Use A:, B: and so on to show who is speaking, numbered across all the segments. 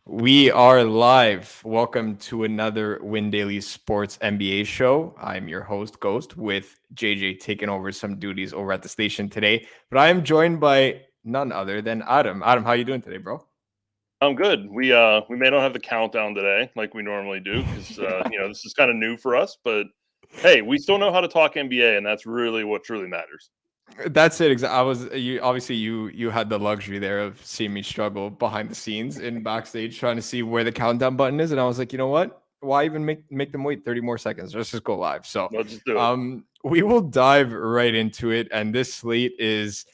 A: We are live. Welcome to another Win Daily Sports NBA show. I'm your host, Ghost, with JJ taking over some duties over at the station today. But I am joined by none other than Adam. Adam, how you doing today, bro?
B: I'm good. We may not have the countdown today like we normally do because this is kind of new for us. But hey, we still know how to talk NBA, and that's really what truly matters.
A: That's it. I was you obviously you had the luxury there of seeing me struggle behind the scenes in backstage trying to see where the countdown button is, and I was like, you know what? Why even make them wait 30 more seconds? Let's just go live. So
B: Let's just do it.
A: we will dive right into it. And this slate is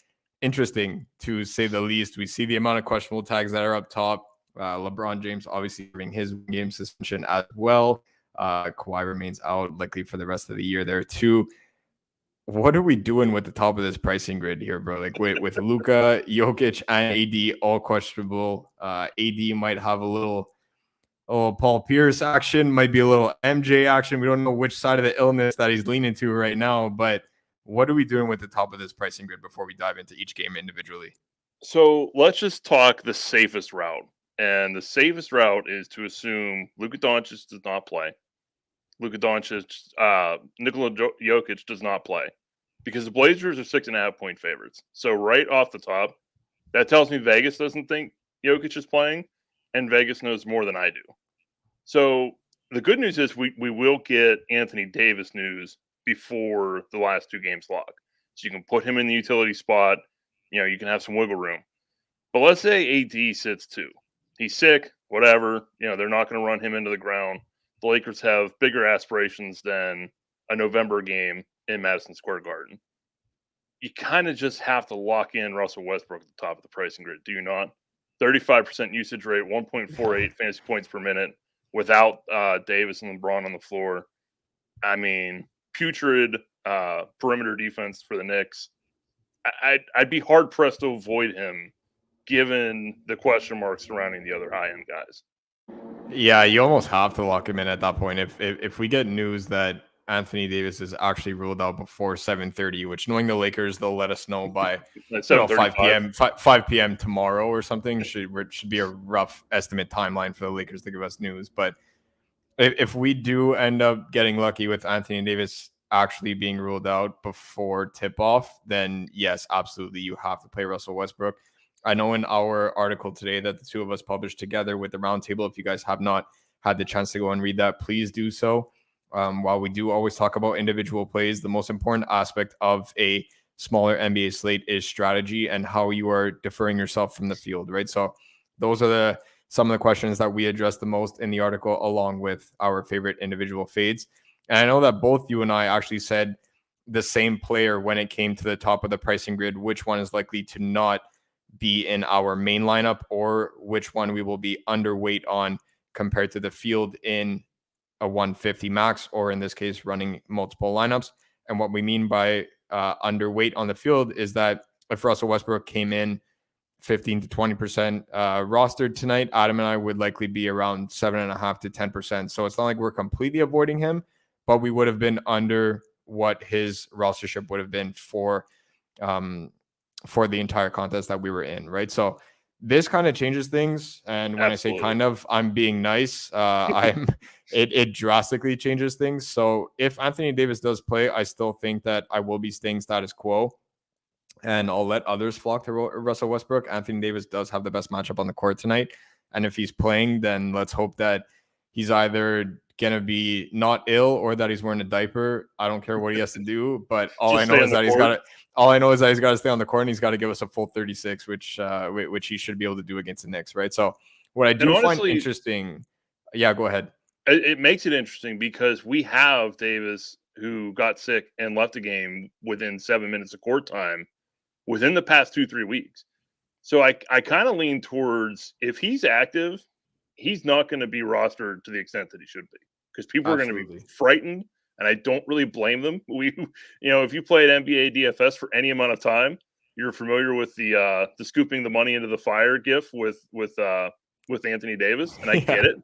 A: interesting to say the least. We see the amount of questionable tags that are up top. LeBron James obviously having his game suspension as well. Kawhi remains out likely for the rest of the year there too. What are we doing with the top of this pricing grid here, bro? Like with Luka, Jokic, and AD all questionable. AD might have a little Paul Pierce action, might be a little MJ action. We don't know which side of the illness that he's leaning to right now, but what are we doing with the top of this pricing grid before we dive into each game individually?
B: So let's just talk the safest route, and the safest route is to assume Luka Doncic does not play. Nikola Jokic does not play because the Blazers are 6.5 point favorites. So right off the top, that tells me Vegas doesn't think Jokic is playing, and Vegas knows more than I do. So the good news is we will get Anthony Davis news before the last two games log. So you can put him in the utility spot. You can have some wiggle room. But let's say AD sits too. He's sick, whatever. They're not going to run him into the ground. The Lakers have bigger aspirations than a November game in Madison Square Garden. You kind of just have to lock in Russell Westbrook at the top of the pricing grid, do you not? 35% usage rate, 1.48 fantasy points per minute without Davis and LeBron on the floor. I mean, putrid perimeter defense for the Knicks. I'd be hard pressed to avoid him given the question marks surrounding the other high end guys.
A: Yeah, you almost have to lock him in at that point. If we get news that Anthony Davis is actually ruled out before 7:30, which knowing the Lakers, they'll let us know by
B: At 7:35.
A: 5 p.m. tomorrow or something. Should be a rough estimate timeline for the Lakers to give us news. But if we do end up getting lucky with Anthony Davis actually being ruled out before tip off, then yes, absolutely, you have to play Russell Westbrook. I know in our article today that the two of us published together with the roundtable, if you guys have not had the chance to go and read that, please do so. While we do always talk about individual plays, the most important aspect of a smaller NBA slate is strategy and how you are deferring yourself from the field, right? So those are some of the questions that we address the most in the article, along with our favorite individual fades. And I know that both you and I actually said the same player when it came to the top of the pricing grid, which one is likely to not be in our main lineup or which one we will be underweight on compared to the field in a 150 max, or in this case, running multiple lineups. And what we mean by underweight on the field is that if Russell Westbrook came in 15 to 20% rostered tonight, Adam and I would likely be around 7.5 to 10%. So it's not like we're completely avoiding him, but we would have been under what his rostership would have been for the entire contest that we were in, right? So this kind of changes things. And when
B: Absolutely.
A: I say kind of, I'm being nice. It drastically changes things. So if Anthony Davis does play, I still think that I will be staying status quo. And I'll let others flock to Russell Westbrook. Anthony Davis does have the best matchup on the court tonight. And if he's playing, then let's hope that he's either going to be not ill or that he's wearing a diaper. I don't care what he has to do, but all I know is that he's got to stay on the court and he's got to give us a full 36, which he should be able to do against the Knicks, right? So what I do find interesting, yeah, go ahead.
B: It makes it interesting because we have Davis who got sick and left the game within 7 minutes of court time within the past 2-3 weeks. So I kind of lean towards if he's active, he's not going to be rostered to the extent that he should be because people are going to be frightened, and I don't really blame them. If you played NBA DFS for any amount of time, you're familiar with the scooping the money into the fire gif with Anthony Davis, and I get it.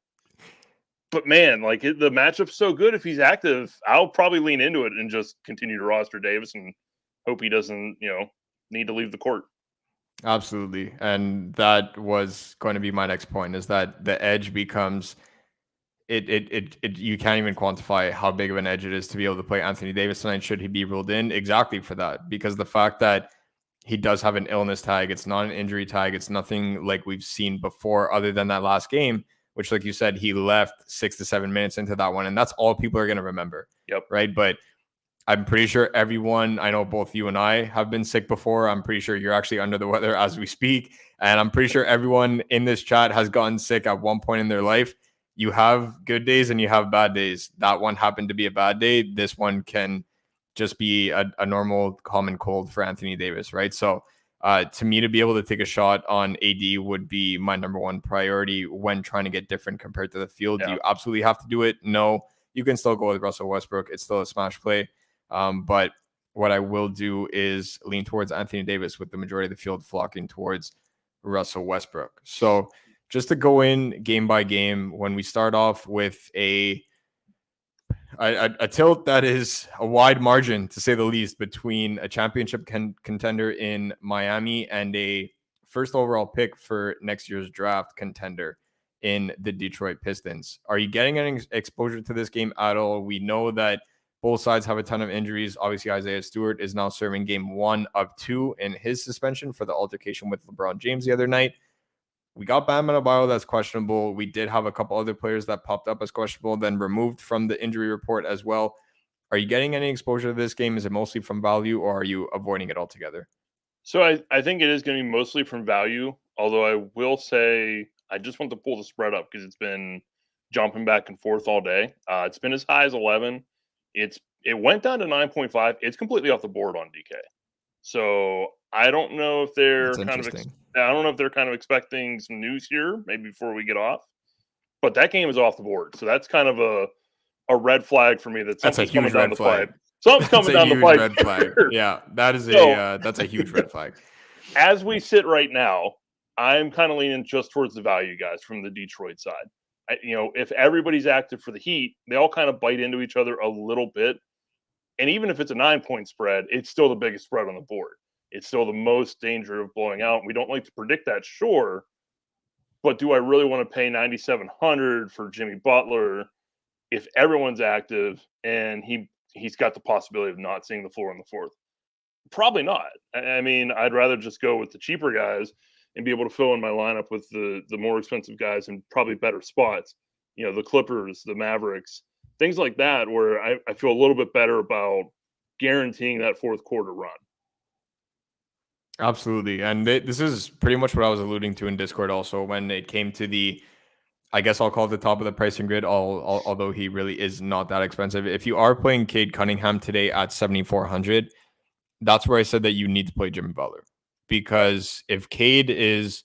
B: But man, like the matchup's so good. If he's active, I'll probably lean into it and just continue to roster Davis and hope he doesn't, need to leave the court.
A: Absolutely. And that was going to be my next point, is that the edge becomes you can't even quantify how big of an edge it is to be able to play Anthony Davis tonight should he be ruled in, exactly for that. Because the fact that he does have an illness tag, it's not an injury tag, it's nothing like we've seen before other than that last game, which, like you said, he left 6 to 7 minutes into that one, and that's all people are going to remember.
B: Yep.
A: Right. But I'm pretty sure everyone, I know both you and I have been sick before. I'm pretty sure you're actually under the weather as we speak. And I'm pretty sure everyone in this chat has gotten sick at one point in their life. You have good days and you have bad days. That one happened to be a bad day. This one can just be a normal common cold for Anthony Davis, right? So to me, to be able to take a shot on AD would be my number one priority when trying to get different compared to the field. Yeah. Do you absolutely have to do it? No. You can still go with Russell Westbrook. It's still a smash play. But what I will do is lean towards Anthony Davis with the majority of the field flocking towards Russell Westbrook. So just to go in game by game, when we start off with a tilt that is a wide margin, to say the least, between a championship contender in Miami and a first overall pick for next year's draft contender in the Detroit Pistons. Are you getting any exposure to this game at all? We know that both sides have a ton of injuries. Obviously, Isaiah Stewart is now serving game 1 of 2 in his suspension for the altercation with LeBron James the other night. We got Bam Adebayo that's questionable. We did have a couple other players that popped up as questionable, then removed from the injury report as well. Are you getting any exposure to this game? Is it mostly from value, or are you avoiding it altogether?
B: So I think it is going to be mostly from value, although I will say I just want to pull the spread up because it's been jumping back and forth all day. It's been as high as 11. It went down to 9.5. It's completely off the board on DK. So I don't know if they're I don't know if they're kind of expecting some news here, maybe before we get off. But that game is off the board. So that's kind of a red flag for me that something's coming down the pipe. Something's coming down the pipe.
A: Red flag. Yeah, that is that's a huge red flag.
B: As we sit right now, I'm kind of leaning just towards the value guys from the Detroit side. If everybody's active for the Heat, they all kind of bite into each other a little bit. And even if it's a 9-point spread, it's still the biggest spread on the board. It's still the most danger of blowing out. We don't like to predict that, sure. But do I really want to pay $9,700 for Jimmy Butler if everyone's active and he's got the possibility of not seeing the floor in the fourth? Probably not. I mean, I'd rather just go with the cheaper guys and be able to fill in my lineup with the more expensive guys in probably better spots. The Clippers, the Mavericks, things like that, where I feel a little bit better about guaranteeing that fourth quarter run.
A: Absolutely. And this is pretty much what I was alluding to in Discord also when it came to the, I guess I'll call it the top of the pricing grid, although he really is not that expensive. If you are playing Cade Cunningham today at 7,400, that's where I said that you need to play Jimmy Butler. Because if Cade is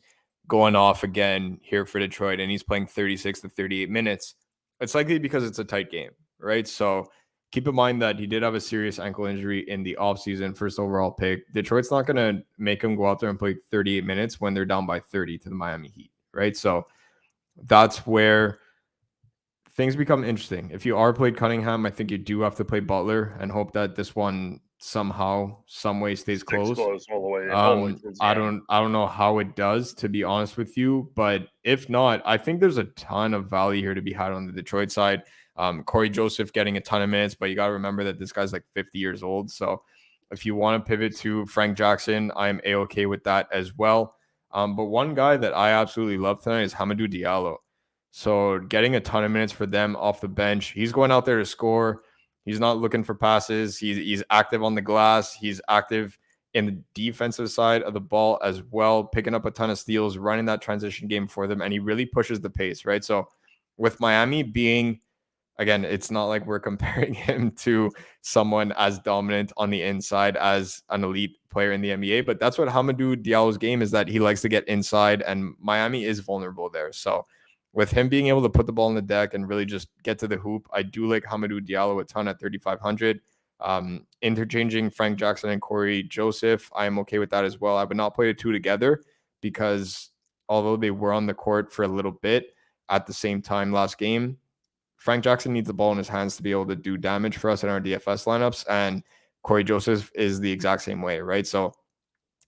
A: going off again here for Detroit and he's playing 36 to 38 minutes, it's likely because it's a tight game, right? So keep in mind that he did have a serious ankle injury in the offseason, first overall pick. Detroit's not going to make him go out there and play 38 minutes when they're down by 30 to the Miami Heat, right? So that's where things become interesting. If you are played Cunningham, I think you do have to play Butler and hope that this one somehow, some way stays close.
B: All the way,
A: I don't know how it does, to be honest with you, but if not, I think there's a ton of value here to be had on the Detroit side. Corey Joseph getting a ton of minutes, but you got to remember that this guy's like 50 years old. So if you want to pivot to Frank Jackson, I'm A-okay with that as well. But one guy that I absolutely love tonight is Hamadou Diallo. So getting a ton of minutes for them off the bench. He's going out there to score. He's not looking for passes. He's active on the glass. He's active in the defensive side of the ball as well, picking up a ton of steals, running that transition game for them, and he really pushes the pace, right? So with Miami being, again, it's not like we're comparing him to someone as dominant on the inside as an elite player in the NBA, but that's what Hamadou Diallo's game is, that he likes to get inside, and Miami is vulnerable there. So with him being able to put the ball on the deck and really just get to the hoop, I do like Hamadou Diallo a ton at 3,500. Interchanging Frank Jackson and Corey Joseph, I am okay with that as well. I would not play the two together because although they were on the court for a little bit at the same time last game, Frank Jackson needs the ball in his hands to be able to do damage for us in our DFS lineups, and Corey Joseph is the exact same way, right? So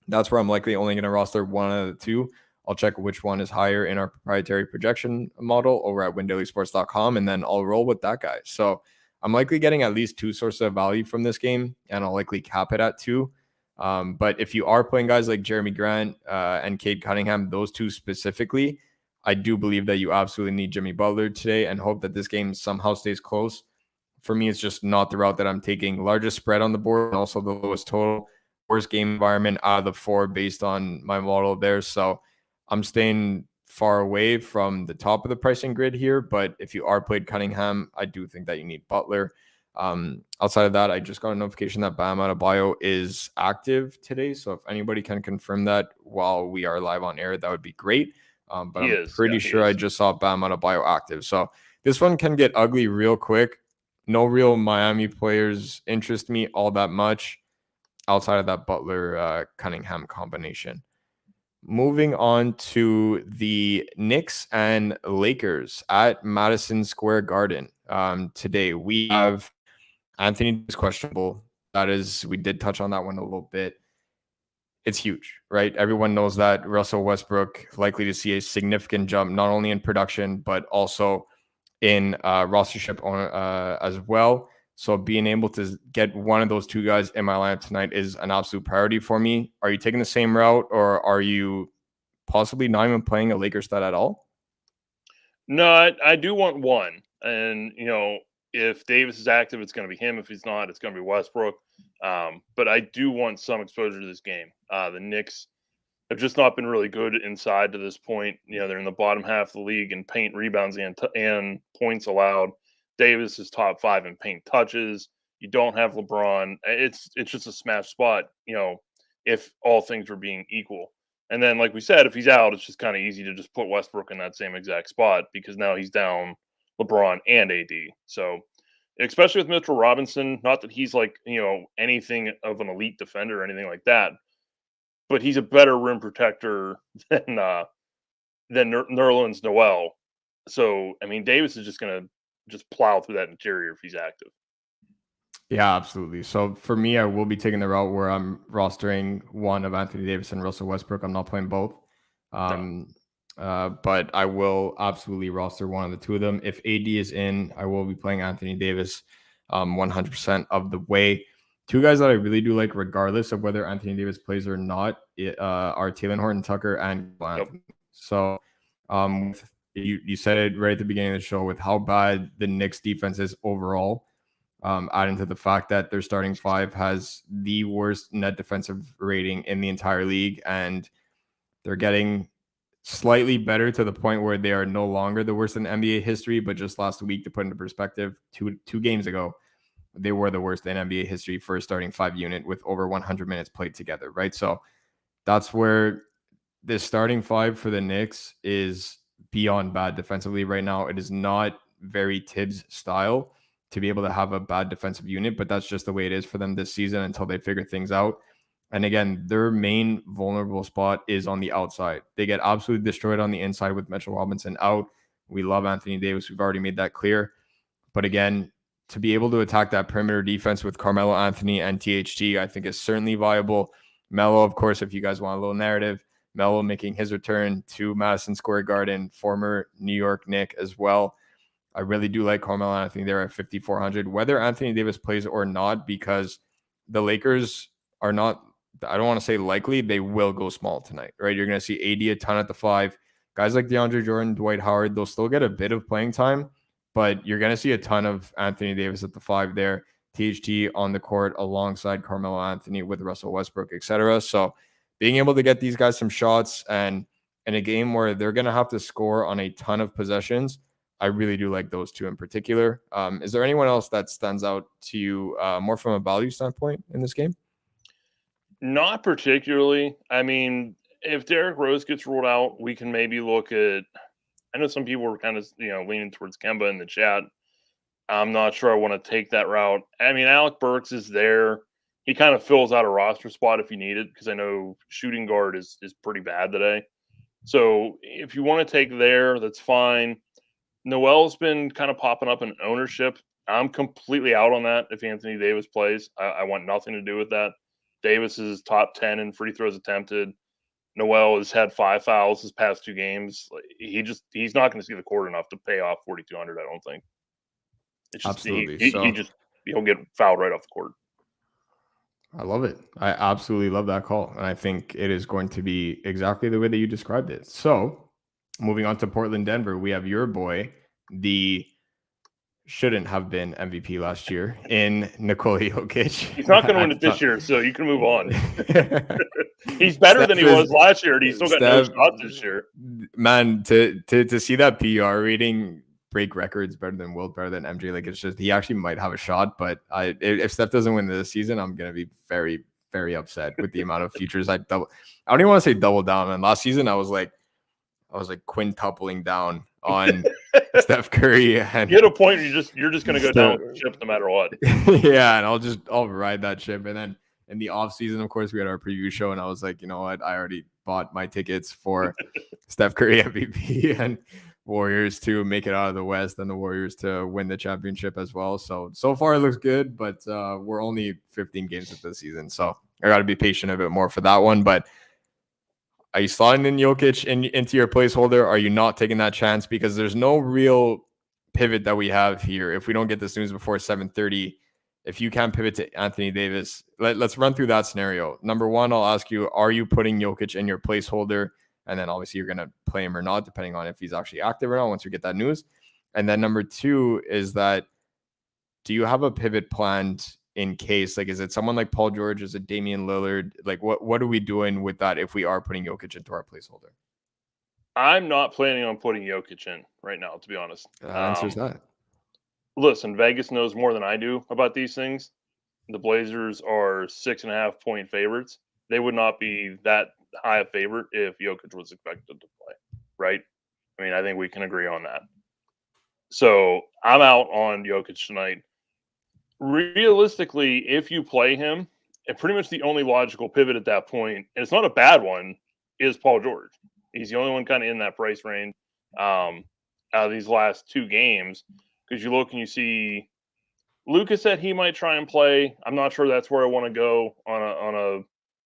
A: That's where I'm likely only going to roster one of the two. I'll check which one is higher in our proprietary projection model over at windailysports.com, and then I'll roll with that guy. So I'm likely getting at least two sources of value from this game, and I'll likely cap it at two. But if you are playing guys like Jeremy Grant and Cade Cunningham, those two specifically, I do believe that you absolutely need Jimmy Butler today and hope that this game somehow stays close. For me, it's just not the route that I'm taking. Largest spread on the board and also the lowest total. Worst game environment out of the four based on my model there. So I'm staying far away from the top of the pricing grid here. But if you are played Cunningham, I do think that you need Butler. Outside of that, I just got a notification that Bam Adebayo is active today. So if anybody can confirm that while we are live on air, that would be great. But I'm pretty sure I just saw Bam Adebayo active. So this one can get ugly real quick. No real Miami players interest me all that much outside of that Butler Cunningham combination. Moving on to the Knicks and Lakers at Madison Square Garden. Today we have Anthony Davis questionable. That is, we did touch on that one a little bit. It's huge, right? Everyone knows that. Russell Westbrook likely to see a significant jump, not only in production, but also in rostership as well. So being able to get one of those two guys in my lineup tonight is an absolute priority for me. Are you taking the same route, or are you possibly not even playing a Lakers stud at all?
B: No, I do want one. And, if Davis is active, it's going to be him. If he's not, it's going to be Westbrook. But I do want some exposure to this game. The Knicks have just not been really good inside to this point. They're in the bottom half of the league in paint rebounds and points allowed. Davis is top 5 in paint touches. You don't have LeBron. It's just a smash spot, if all things were being equal. And then, like we said, if he's out, it's just kind of easy to just put Westbrook in that same exact spot because now he's down LeBron and AD. So, especially with Mitchell Robinson, not that he's like, anything of an elite defender or anything like that, but he's a better rim protector than Nerlens Noel. So, I mean, Davis is just going to just plow through that interior if he's active.
A: Yeah, absolutely. So for me, I will be taking the route where I'm rostering one of Anthony Davis and Russell Westbrook. I'm not playing both. But I will absolutely roster one of the two of them. If AD is in, I will be playing Anthony Davis 100% of the way. Two guys that I really do like, regardless of whether Anthony Davis plays or not, are Talen Horton-Tucker and Anthony. So you said it right at the beginning of the show with how bad the Knicks defense is overall. Adding to the fact that their starting five has the worst net defensive rating in the entire league, and they're getting slightly better to the point where they are no longer the worst in NBA history. But just last week, to put into perspective, two games ago, they were the worst in NBA history for a starting five unit with over 100 minutes played together, right? So that's where the starting five for the Knicks is beyond bad defensively right now. It is not very Tibbs style to be able to have a bad defensive unit, but that's just the way it is for them this season until they figure things out. And again, their main vulnerable spot is on the outside. They get absolutely destroyed on the inside with Mitchell Robinson out. We love Anthony Davis. We've already made that clear. But again, to be able to attack that perimeter defense with Carmelo Anthony and THT, I think is certainly viable. Melo, of course, if you guys want a little narrative, Melo making his return to Madison Square Garden, former New York Knick as well. I really do like Carmelo Anthony there at 5,400, whether Anthony Davis plays or not, because the Lakers are not, I don't want to say likely, they will go small tonight, right? You're going to see AD a ton at the 5. Guys like DeAndre Jordan, Dwight Howard, they'll still get a bit of playing time, but you're going to see a ton of Anthony Davis at the 5 there, THT on the court alongside Carmelo Anthony with Russell Westbrook, etc. So being able to get these guys some shots and in a game where they're going to have to score on a ton of possessions, I really do like those two in particular. Is there anyone else that stands out to you more from a value standpoint in this game?
B: Not particularly. I mean, if Derrick Rose gets ruled out, we can maybe look at. I know some people were kind of leaning towards Kemba in the chat. I'm not sure I want to take that route. I mean, Alec Burks is there. He kind of fills out a roster spot if you need it, because I know shooting guard is pretty bad today. So if you want to take there, that's fine. Noel's been kind of popping up in ownership. I'm completely out on that if Anthony Davis plays. I want nothing to do with that. Davis is top 10 in free throws attempted. Noel has had 5 fouls his past 2 games. He's not going to see the court enough to pay off 4,200. I don't think. It's just
A: Absolutely.
B: he'll get fouled right off the court.
A: I love it. I absolutely love that call. And I think it is going to be exactly the way that you described it. So moving on to Portland, Denver, we have your boy, the shouldn't have been MVP last year in Nikola Jokic.
B: He's not going to win it this year, so you can move on. He's better than he was last year, and he's still got no shots this year.
A: Man, to see that PR rating break records better than Wilt, better than MJ, like it's just he actually might have a shot. But if Steph doesn't win this season, I'm gonna be very, very upset with the amount of futures I don't even want to say double down. And last season I was like quintupling down on Steph Curry. And
B: you hit a point where you're just gonna go down with the ship no matter what.
A: Yeah, and I'll ride that ship. And then in the off season, of course, we had our preview show, and I was like, you know what, I already bought my tickets for Steph Curry MVP and Warriors to make it out of the West and the Warriors to win the championship as well. So far it looks good, but we're only 15 games into the season. So I got to be patient a bit more for that one. But are you slotting in Jokic into your placeholder? Are you not taking that chance? Because there's no real pivot that we have here. If we don't get this news before 7:30, if you can't pivot to Anthony Davis, let's run through that scenario. Number one, I'll ask you, are you putting Jokic in your placeholder? And then obviously you're going to play him or not, depending on if he's actually active or not once you get that news. And then number two is that, do you have a pivot planned in case? Like, is it someone like Paul George? Is it Damian Lillard? Like, what are we doing with that if we are putting Jokic into our placeholder?
B: I'm not planning on putting Jokic in right now, to be honest.
A: That answers that.
B: Listen, Vegas knows more than I do about these things. The Blazers are 6.5 point favorites. They would not be that high a favorite if Jokic was expected to play, right? I mean, I think we can agree on that. So I'm out on Jokic tonight. Realistically, if you play him, and pretty much the only logical pivot at that point, and it's not a bad one, is Paul George. He's the only one kind of in that price range out of these last 2 games. Because you look and you see Luka said he might try and play. I'm not sure that's where I want to go on a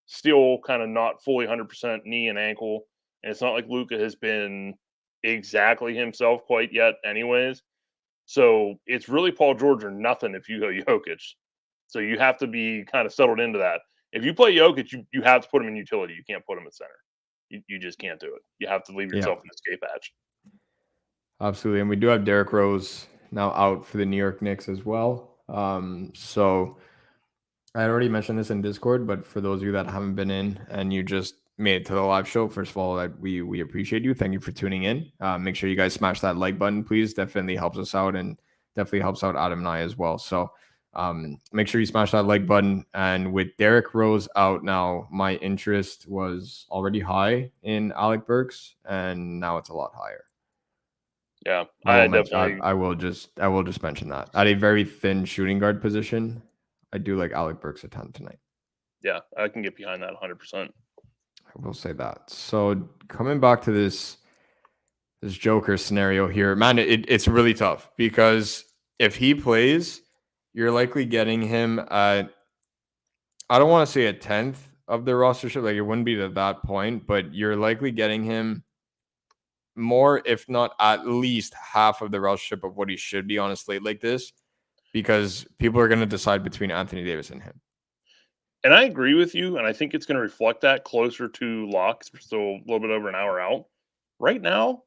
B: still kind of not fully 100% knee and ankle. And it's not like Luka has been exactly himself quite yet anyways. So it's really Paul George or nothing if you go Jokic. So you have to be kind of settled into that. If you play Jokic, you have to put him in utility. You can't put him at center. You just can't do it. You have to leave yourself an escape hatch.
A: Absolutely. And we do have Derrick Rose now out for the New York Knicks as well. So I already mentioned this in Discord, but for those of you that haven't been in and you just made it to the live show, first of all, we appreciate you. Thank you for tuning in. Make sure you guys smash that like button, please. Definitely helps us out and definitely helps out Adam and I as well. So make sure you smash that like button. And with Derrick Rose out now, my interest was already high in Alec Burks, and now it's a lot higher.
B: Yeah,
A: I will just mention that at a very thin shooting guard position, I do like Alec Burks a ton tonight.
B: Yeah, I can get behind that 100%.
A: I will say that. So coming back to this Joker scenario here, man, it's really tough because if he plays, you're likely getting him at, I don't want to say a 10th of the rostership, like it wouldn't be to that point, but you're likely getting him more, if not at least half of the rostership of what he should be on a slate like this, because people are going to decide between Anthony Davis and him.
B: And I agree with you, and I think it's going to reflect that closer to locks. We're still a little bit over an hour out. Right now,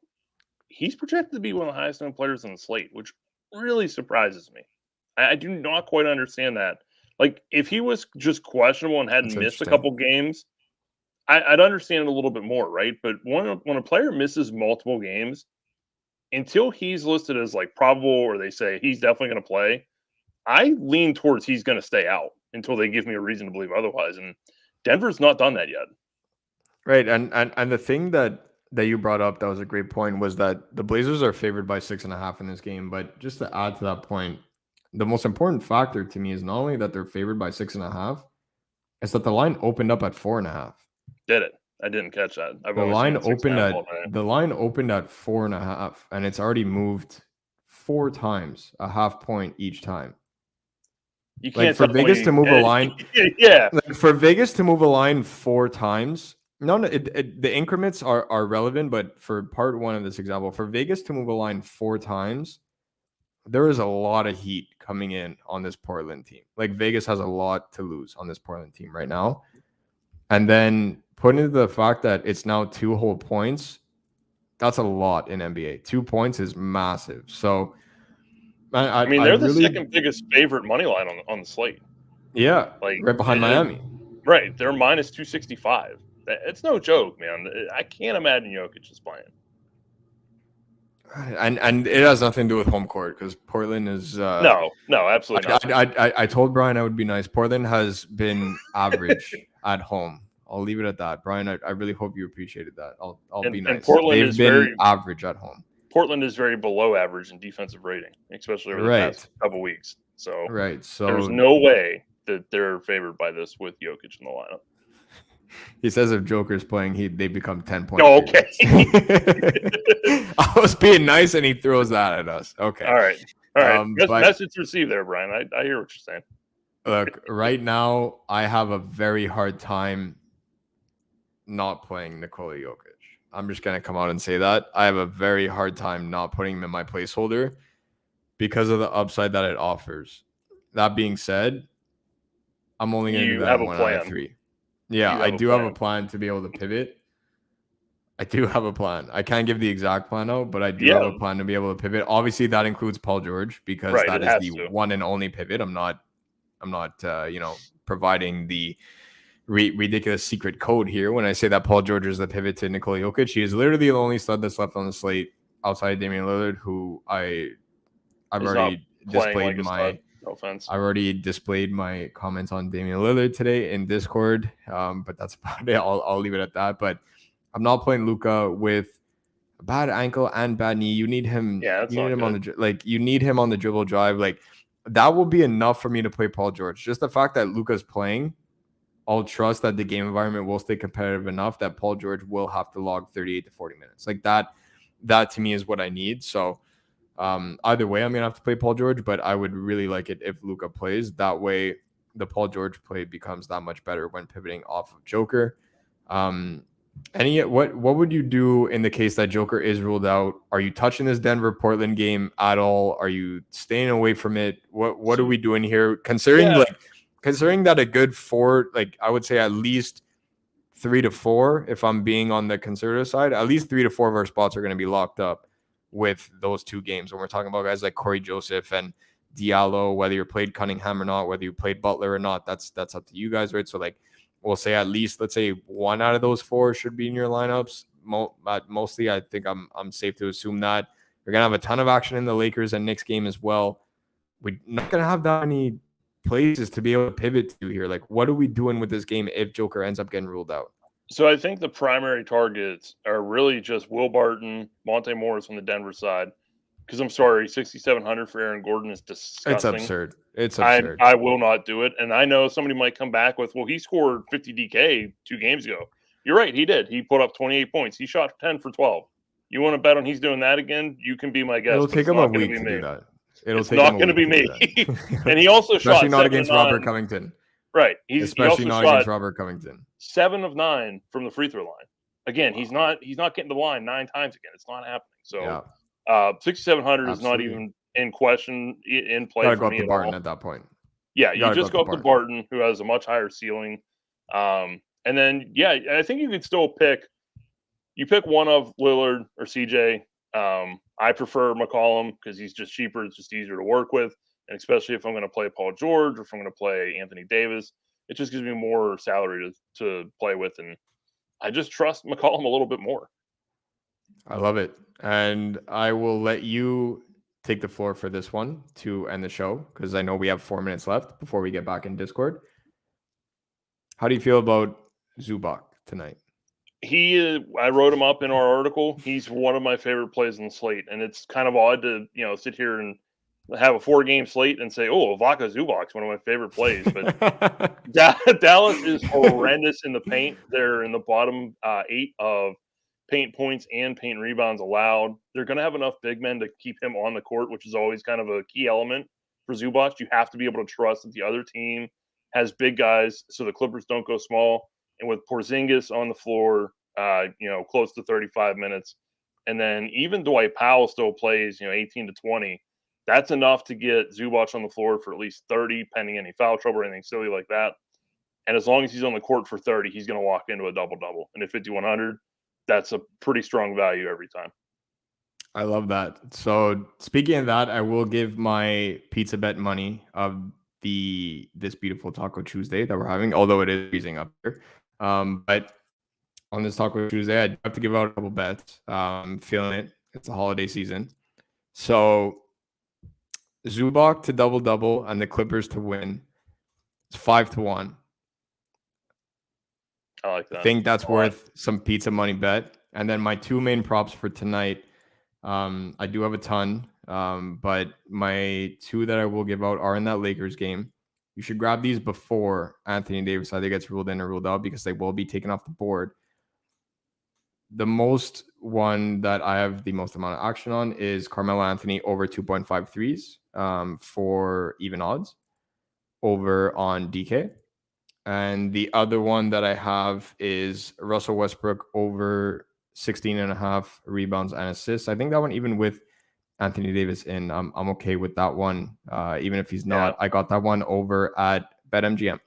B: he's projected to be one of the highest known players on the slate, which really surprises me. I do not quite understand that. Like, if he was just questionable and hadn't missed a couple games, I'd understand it a little bit more, right? But when a player misses multiple games, until he's listed as like probable or they say he's definitely going to play, I lean towards he's going to stay out until they give me a reason to believe otherwise. And Denver's not done that yet.
A: Right. And the thing that you brought up that was a great point was that the Blazers are favored by 6.5 in this game. But just to add to that point, the most important factor to me is not only that they're favored by 6.5, it's that the line opened up at 4.5.
B: Did it? I didn't catch that.
A: The line opened at 4.5, and it's already moved 4 times, a half point each time.
B: You
A: Like
B: can't
A: for
B: tell
A: Vegas
B: me,
A: to move a line,
B: yeah.
A: like for Vegas to move a line 4 times. No, the increments are relevant, but for part one of this example, for Vegas to move a line 4 times, there is a lot of heat coming in on this Portland team. Like Vegas has a lot to lose on this Portland team right now. And then put into the fact that it's now 2 whole points, that's a lot in NBA. 2 points is massive. So
B: I mean,
A: I
B: they're the
A: really,
B: second biggest favorite money line on the slate.
A: yeah,
B: Like
A: right behind Miami.
B: Right, they're minus 265. It's no joke, man. I can't imagine Jokic is playing.
A: And it has nothing to do with home court because Portland is
B: No, absolutely not.
A: I told Brian I would be nice. Portland has been average at home. I'll leave it at that, Brian. I really hope you appreciated that. I'll be nice.
B: And Portland
A: They've been average at home.
B: Portland is very below average in defensive rating, especially over the past couple weeks. So there's no way that they're favored by this with Jokic in the lineup.
A: He says if Joker's playing, they become 10-point.
B: Oh, okay.
A: I was being nice, and he throws that at us. Okay.
B: All right. Message received there, Brian. I hear what you're saying.
A: Look, right now, I have a very hard time not playing Nikola Jokic. I'm just going to come out and say that. I have a very hard time not putting him in my placeholder because of the upside that it offers. That being said, I'm only going to do that in 1 out of 3. Yeah, I do have a plan to be able to pivot. I do have a plan. I can't give the exact plan out, but I do have a plan to be able to pivot. Obviously, that includes Paul George because that is the one and only pivot. I'm not providing the ridiculous secret code here when I say that Paul George is the pivot to Nikola Jokic. He is literally the only stud that's left on the slate outside Damian Lillard, who I've already displayed
B: no offense.
A: I already displayed my comments on Damian Lillard today in Discord, but that's about it. I'll leave it at that. But I'm not playing Luka with a bad ankle and bad knee. You need him.
B: Yeah,
A: you need him on the you need him on the dribble drive. Like that will be enough for me to play Paul George. Just the fact that Luka's playing, I'll trust that the game environment will stay competitive enough that Paul George will have to log 38 to 40 minutes. Like that to me is what I need. So. Either way, I'm going to have to play Paul George, but I would really like it if Luka plays. That way, the Paul George play becomes that much better when pivoting off of Joker. What would you do in the case that Joker is ruled out? Are you touching this Denver-Portland game at all? Are you staying away from it? What are we doing here? Considering that a good 4, like I would say at least 3 to 4, if I'm being on the conservative side, at least 3 to 4 of our spots are going to be locked up with those 2 games. When we're talking about guys like Corey Joseph and Diallo, whether you played Cunningham or not, whether you played Butler or not, that's up to you guys, right? So like we'll say at least, let's say 1 out of those 4 should be in your lineups. Mostly, I think I'm safe to assume that we're gonna have a ton of action in the Lakers and Knicks game as well. We're not gonna have that many places to be able to pivot to here. Like, what are we doing with this game if Joker ends up getting ruled out?
B: So I think the primary targets are really just Will Barton, Monte Morris on the Denver side. Because I'm sorry, 6,700 for Aaron Gordon is disgusting.
A: It's absurd.
B: I will not do it. And I know somebody might come back with, well, he scored 50 DK 2 games ago. You're right, he did. He put up 28 points. He shot 10 for 12. You want to bet on he's doing that again? You can be my guest.
A: It'll take him a week to do that.
B: It's not going to be me. And he also
A: especially
B: shot
A: not against Robert Covington.
B: Right.
A: Especially not against Robert Covington.
B: 7 of 9 from the free throw line. Again, he's not getting to the line 9 times again. It's not happening. So 6,700 is not even in question in play.
A: Gotta go up to Barton at that point.
B: Yeah, you just go up to Barton, who has a much higher ceiling. And then I think you could still pick one of Lillard or CJ. I prefer McCollum because he's just cheaper. It's just easier to work with. And especially if I'm going to play Paul George or if I'm going to play Anthony Davis, it just gives me more salary to play with. And I just trust McCollum a little bit more.
A: I love it. And I will let you take the floor for this one to end the show because I know we have 4 minutes left before we get back in Discord. How do you feel about Zubac tonight?
B: I wrote him up in our article. He's one of my favorite plays in the slate. And it's kind of odd to, sit here and have a 4-game slate and say, oh, Vaca Zubac's one of my favorite plays. But Dallas is horrendous in the paint. They're in the bottom 8 of paint points and paint rebounds allowed. They're going to have enough big men to keep him on the court, which is always kind of a key element for Zubac. You have to be able to trust that the other team has big guys so the Clippers don't go small. And with Porzingis on the floor, close to 35 minutes, and then even Dwight Powell still plays, 18 to 20, that's enough to get Zubac on the floor for at least 30, pending any foul trouble or anything silly like that. And as long as he's on the court for 30, he's going to walk into a double-double. And at 5,100, that's a pretty strong value every time.
A: I love that. So speaking of that, I will give my pizza bet money of this beautiful Taco Tuesday that we're having, although it is freezing up here. But on this Taco Tuesday, I have to give out a couple bets. I'm feeling it. It's a holiday season. So Zubac to double-double and the Clippers to win. It's 5-1.
B: I like that.
A: I think that's worth some pizza money bet. And then my two main props for tonight, I do have a ton, but my two that I will give out are in that Lakers game. You should grab these before Anthony Davis either gets ruled in or ruled out because they will be taken off the board. The most one that I have the most amount of action on is Carmelo Anthony over 2.5 threes for even odds over on DK. And the other one that I have is Russell Westbrook over 16.5 rebounds and assists. I think that one, even with Anthony Davis in, I'm okay with that one. Even if he's not, I got that one over at BetMGM.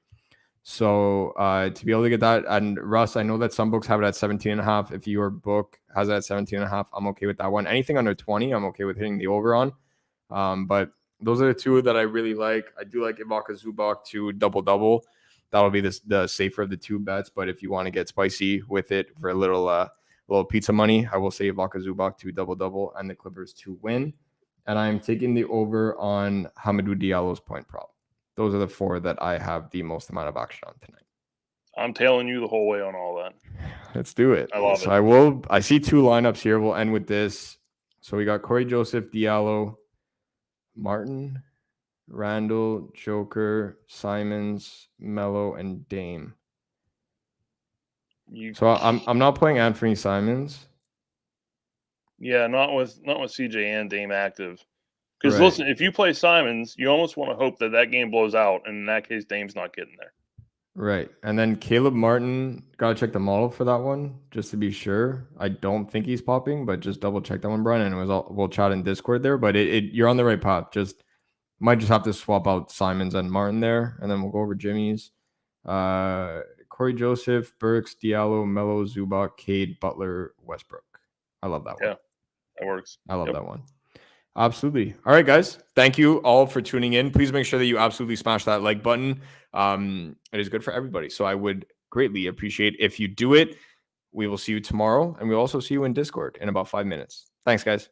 A: So to be able to get that, and Russ, I know that some books have it at 17.5. If your book has it at 17.5, I'm okay with that one. Anything under 20, I'm okay with hitting the over on. But those are the two that I really like. I do like Ivica Zubac to double-double. That'll be the safer of the two bets. But if you want to get spicy with it for a little pizza money, I will say Ivica Zubac to double-double and the Clippers to win. And I'm taking the over on Hamadou Diallo's point prop. Those are the four that I have the most amount of action on tonight.
B: I'm tailing you the whole way on all that.
A: Let's do it.
B: I love it.
A: I see two lineups here. We'll end with this. So we got Corey Joseph, Diallo, Martin, Randall, Joker, Simons, Melo, and Dame. So I'm not playing Anthony Simons.
B: Yeah, not with CJ and Dame active. Because listen, if you play Simons, you almost want to hope that game blows out, and in that case, Dame's not getting there.
A: Right, and then Caleb Martin, gotta check the model for that one just to be sure. I don't think he's popping, but just double check that one, Brian. And we'll chat in Discord there. But you're on the right path. Might just have to swap out Simons and Martin there, and then we'll go over Jimmy's. Corey Joseph, Burks, Diallo, Melo, Zubac, Cade, Butler, Westbrook. I love that one.
B: Yeah, that works.
A: I love that one. Absolutely. All right, guys. Thank you all for tuning in. Please make sure that you absolutely smash that like button. It is good for everybody. So I would greatly appreciate if you do it. We will see you tomorrow, and we'll also see you in Discord in about 5 minutes. Thanks, guys.